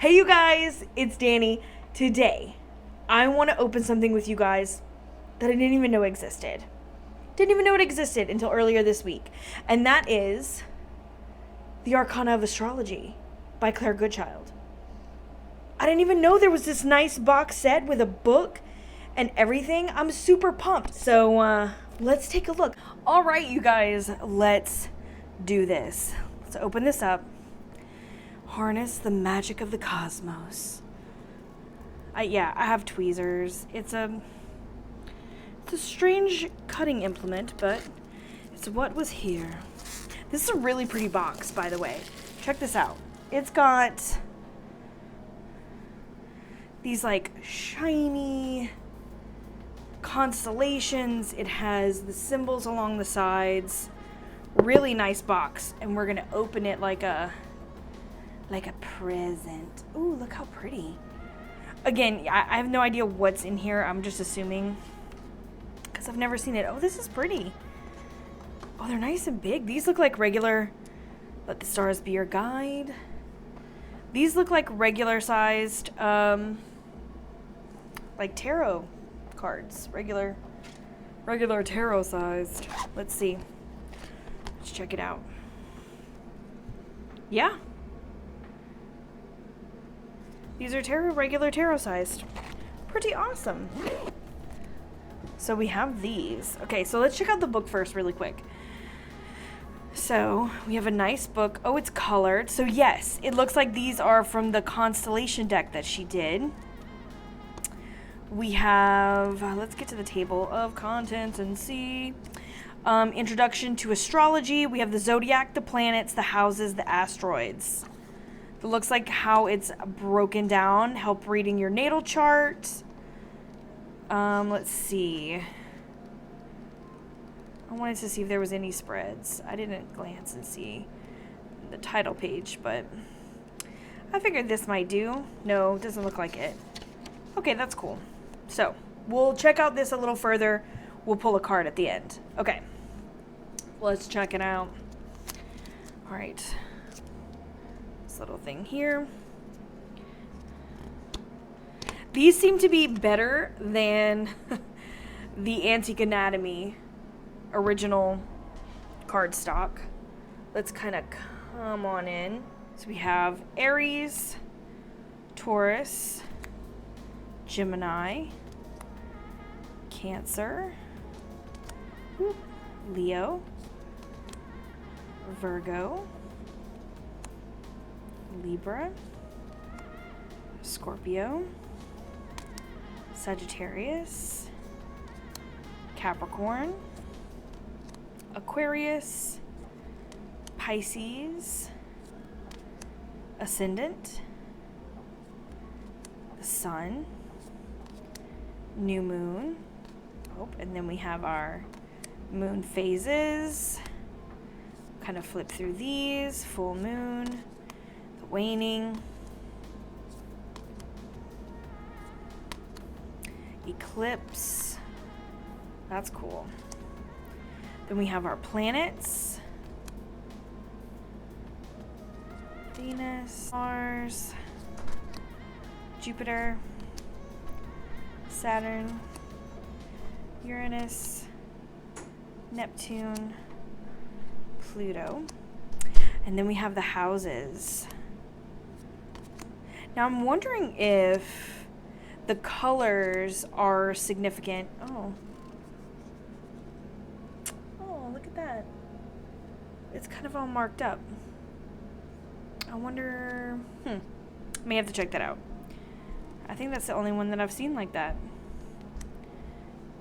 Hey you guys, it's Dani. Today, I want to open something with you guys that I didn't even know existed. Didn't even know it existed until earlier this week. And that is the Arcana of Astrology by Claire Goodchild. I didn't even know there was this nice box set with a book and everything. I'm super pumped. So let's take a look. All right, you guys, let's do this. Let's open this up. Harness the magic of the cosmos. I have tweezers. It's a strange cutting implement, but it's what was here. This is a really pretty box, by the way. Check this out. It's got these like shiny constellations. It has the symbols along the sides. Really nice box, and we're gonna open it like a present. Ooh, look how pretty. Again, I have no idea what's in here. I'm just assuming because I've never seen it. Oh, this is pretty. Oh, they're nice and big. These look like regular, let the stars be your guide. These look like regular sized, like tarot cards. Regular tarot sized. Let's see. Let's check it out. Yeah. These are regular tarot sized. Pretty awesome. So we have these. Okay, so let's check out the book first really quick. So we have a nice book. Oh, it's colored. So yes, it looks like these are from the constellation deck that she did. We have, let's get to the table of contents and see. Introduction to astrology. We have the zodiac, the planets, the houses, the asteroids. It looks like how it's broken down. Help reading your natal chart. Let's see. I wanted to see if there was any spreads. I didn't glance and see the title page, but I figured this might do. No, it doesn't look like it. Okay, that's cool. So, we'll check out this a little further. We'll pull a card at the end. Okay. Let's check it out. All right. This little thing here. These seem to be better than the Antique Anatomy original cardstock. Let's kind of come on in. So we have Aries, Taurus, Gemini, Cancer, Leo, Virgo, Libra, Scorpio, Sagittarius, Capricorn, Aquarius, Pisces, Ascendant, the Sun, New Moon. Oh, and then we have our moon phases. Kind of flip through these. Full moon, the waning, eclipse. That's cool. Then we have our planets. Venus, Mars, Jupiter, Saturn, Uranus, Neptune, Pluto. And then we have the houses. Now I'm wondering if the colors are significant. Oh, look at that. It's kind of all marked up. I wonder, may have to check that out. I think that's the only one that I've seen like that.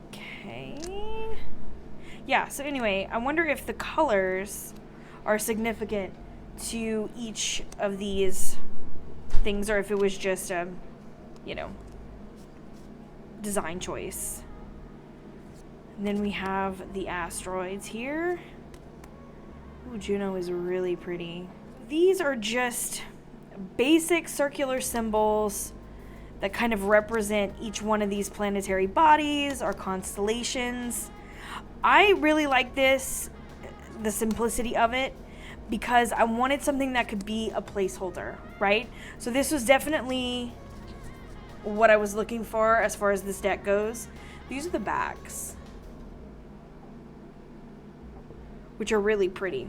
Okay. Yeah, so anyway, I wonder if the colors are significant to each of these things or if it was just a, design choice. And then we have the asteroids here. Ooh, Juno is really pretty. These are just basic circular symbols that kind of represent each one of these planetary bodies or constellations. I really like this, the simplicity of it, because I wanted something that could be a placeholder, right? So this was definitely what I was looking for as far as this deck goes. These are the backs, which are really pretty.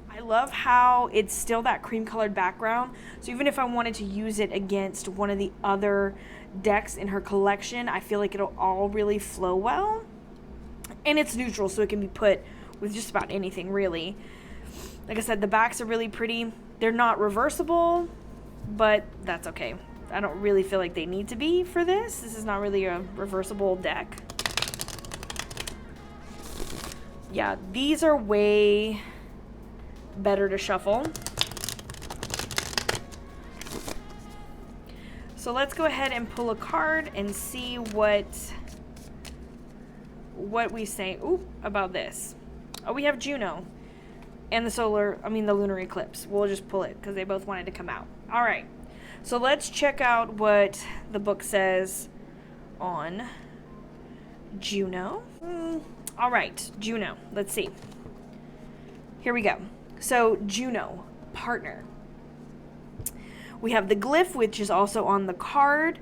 I love how it's still that cream colored background. So even if I wanted to use it against one of the other decks in her collection, I feel like it'll all really flow well. And it's neutral, so it can be put with just about anything, really. Like I said, the backs are really pretty. They're not reversible, but that's okay. I don't really feel like they need to be for this. This is not really a reversible deck. Yeah, these are way better to shuffle. So let's go ahead and pull a card and see what we say about this. Oh, we have Juno and the lunar eclipse. We'll just pull it because they both wanted to come out. All right. So let's check out what the book says on Juno. All right, Juno. Let's see. Here we go. So Juno, partner. We have the glyph, which is also on the card.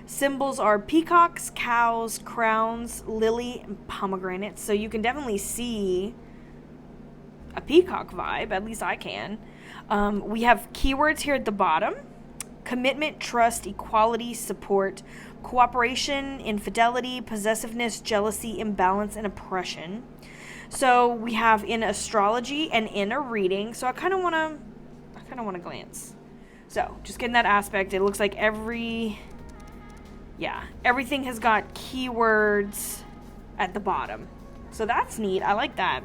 Symbols are peacocks, cows, crowns, lily, and pomegranates. So you can definitely see a peacock vibe. At least I can. We have keywords here at the bottom. Commitment, trust, equality, support, cooperation, infidelity, possessiveness, jealousy, imbalance, and oppression. So we have in astrology and in a reading. So I kind of want to glance. So just getting that aspect. It looks like everything has got keywords at the bottom. So that's neat. I like that.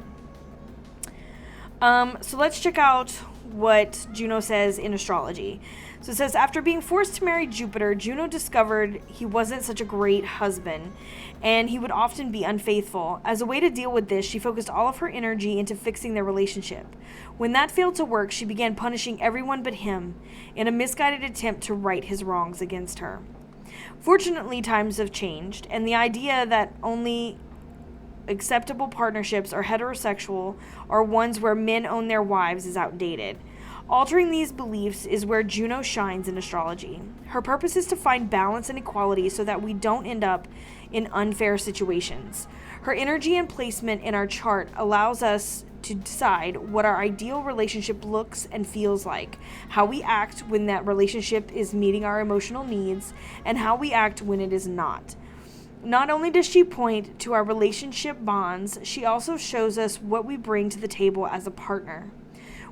So let's check out what Juno says in astrology. So it says, after being forced to marry Jupiter, Juno discovered he wasn't such a great husband, and he would often be unfaithful. As a way to deal with this, she focused all of her energy into fixing their relationship. When that failed to work, she began punishing everyone but him in a misguided attempt to right his wrongs against her. Fortunately, times have changed, and the idea that only acceptable partnerships are heterosexual or ones where men own their wives is outdated. Altering these beliefs is where Juno shines in astrology. Her purpose is to find balance and equality so that we don't end up in unfair situations. Her energy and placement in our chart allows us to decide what our ideal relationship looks and feels like, how we act when that relationship is meeting our emotional needs, and how we act when it is not. Not only does she point to our relationship bonds, she also shows us what we bring to the table as a partner.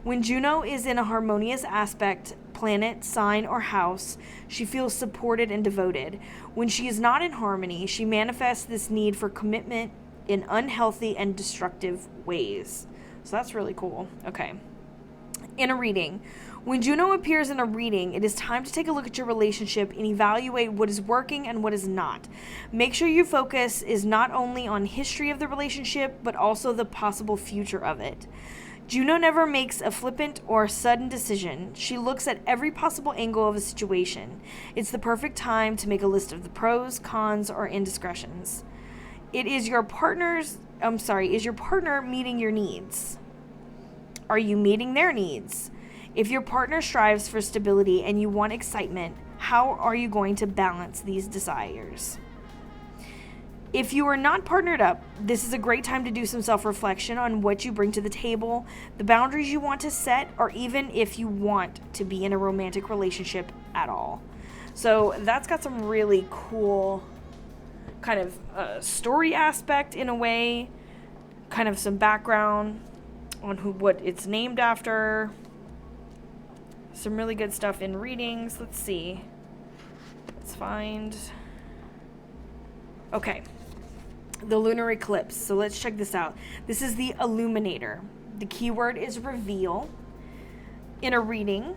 When Juno is in a harmonious aspect, planet, sign, or house, she feels supported and devoted. When she is not in harmony, she manifests this need for commitment in unhealthy and destructive ways. So that's really cool. Okay. In a reading. When Juno appears in a reading, it is time to take a look at your relationship and evaluate what is working and what is not. Make sure your focus is not only on history of the relationship, but also the possible future of it. Juno never makes a flippant or sudden decision. She looks at every possible angle of a situation. It's the perfect time to make a list of the pros, cons, or indiscretions. Is your partner meeting your needs? Are you meeting their needs? If your partner strives for stability and you want excitement, how are you going to balance these desires? If you are not partnered up, this is a great time to do some self-reflection on what you bring to the table, the boundaries you want to set, or even if you want to be in a romantic relationship at all. So that's got some really cool kind of story aspect in a way, kind of some background on what it's named after. Some really good stuff in readings. Let's see. Let's find... Okay. The lunar eclipse. So let's check this out. This is the illuminator. The keyword is reveal. In a reading,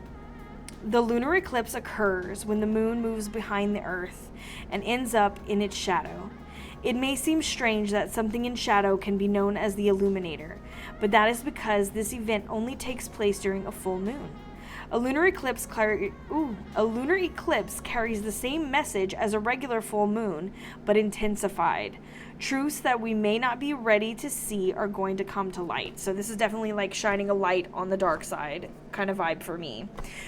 the lunar eclipse occurs when the moon moves behind the earth and ends up in its shadow. It may seem strange that something in shadow can be known as the illuminator, but that is because this event only takes place during a full moon. A lunar eclipse carries the same message as a regular full moon, but intensified. Truths that we may not be ready to see are going to come to light. So this is definitely like shining a light on the dark side kind of vibe for me.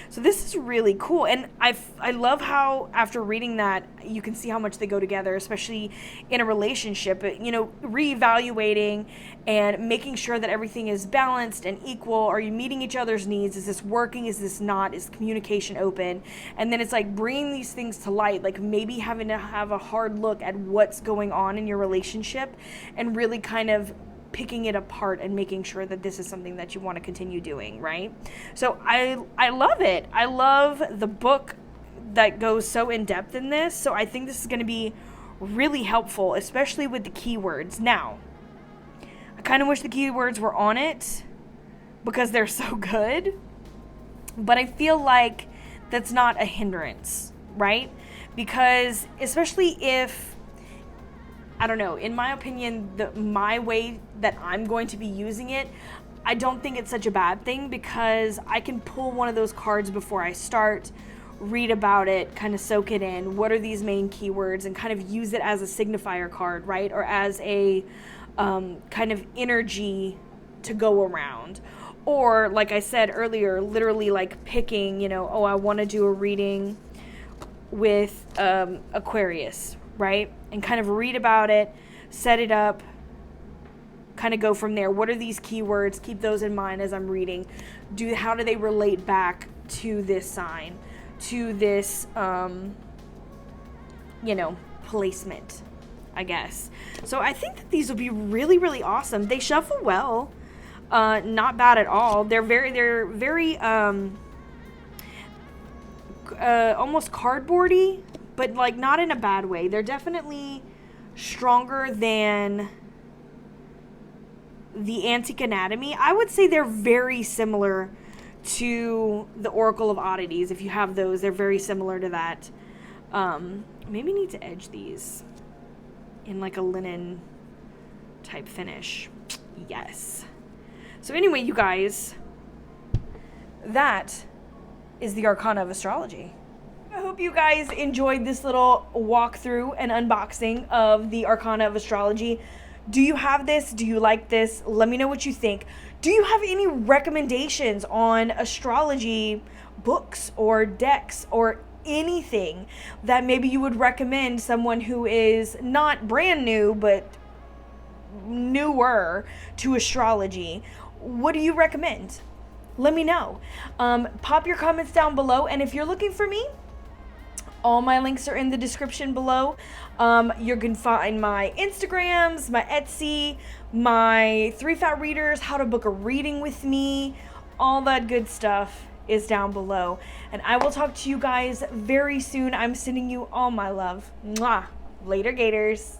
So this is really cool. And I love how after reading that, you can see how much they go together, especially in a relationship, reevaluating and making sure that everything is balanced and equal. Are you meeting each other's needs? Is this working? Is this not? Is communication open? And then it's like bringing these things to light, like maybe having to have a hard look at what's going on in your relationship and really kind of picking it apart and making sure that this is something that you want to continue doing, right? So I love it. I love the book that goes so in depth in this. So I think this is going to be really helpful, especially with the keywords. Now, I kind of wish the keywords were on it because they're so good, but I feel like that's not a hindrance, right? Because especially if, I don't know, in my opinion, my way that I'm going to be using it, I don't think it's such a bad thing because I can pull one of those cards before I start, read about it, kind of soak it in. What are these main keywords? And kind of use it as a signifier card, right? Or as a kind of energy to go around. Or, like I said earlier, literally like picking, I want to do a reading with Aquarius, right? And kind of read about it, set it up, kind of go from there. What are these keywords? Keep those in mind as I'm reading. How do they relate back to this sign, to this, placement, I guess. So I think that these will be really, really awesome. They shuffle well, not bad at all. They're very almost cardboardy, but like not in a bad way. They're definitely stronger than the Antique Anatomy. I would say they're very similar to the Oracle of Oddities. If you have those, they're very similar to that. Maybe need to edge these in like a linen type finish. Yes. So anyway, you guys, that is the Arcana of Astrology. I hope you guys enjoyed this little walkthrough and unboxing of the Arcana of Astrology. Do you have this? Do you like this? Let me know what you think. Do you have any recommendations on astrology books or decks or anything that maybe you would recommend someone who is not brand new but newer to astrology? What do you recommend? Let me know. Pop your comments down below, and if you're looking for me, all my links are in the description below. You can find my Instagrams, my Etsy, my 3 Fat Readers, how to book a reading with me. All that good stuff is down below. And I will talk to you guys very soon. I'm sending you all my love. Mwah. Later, Gators.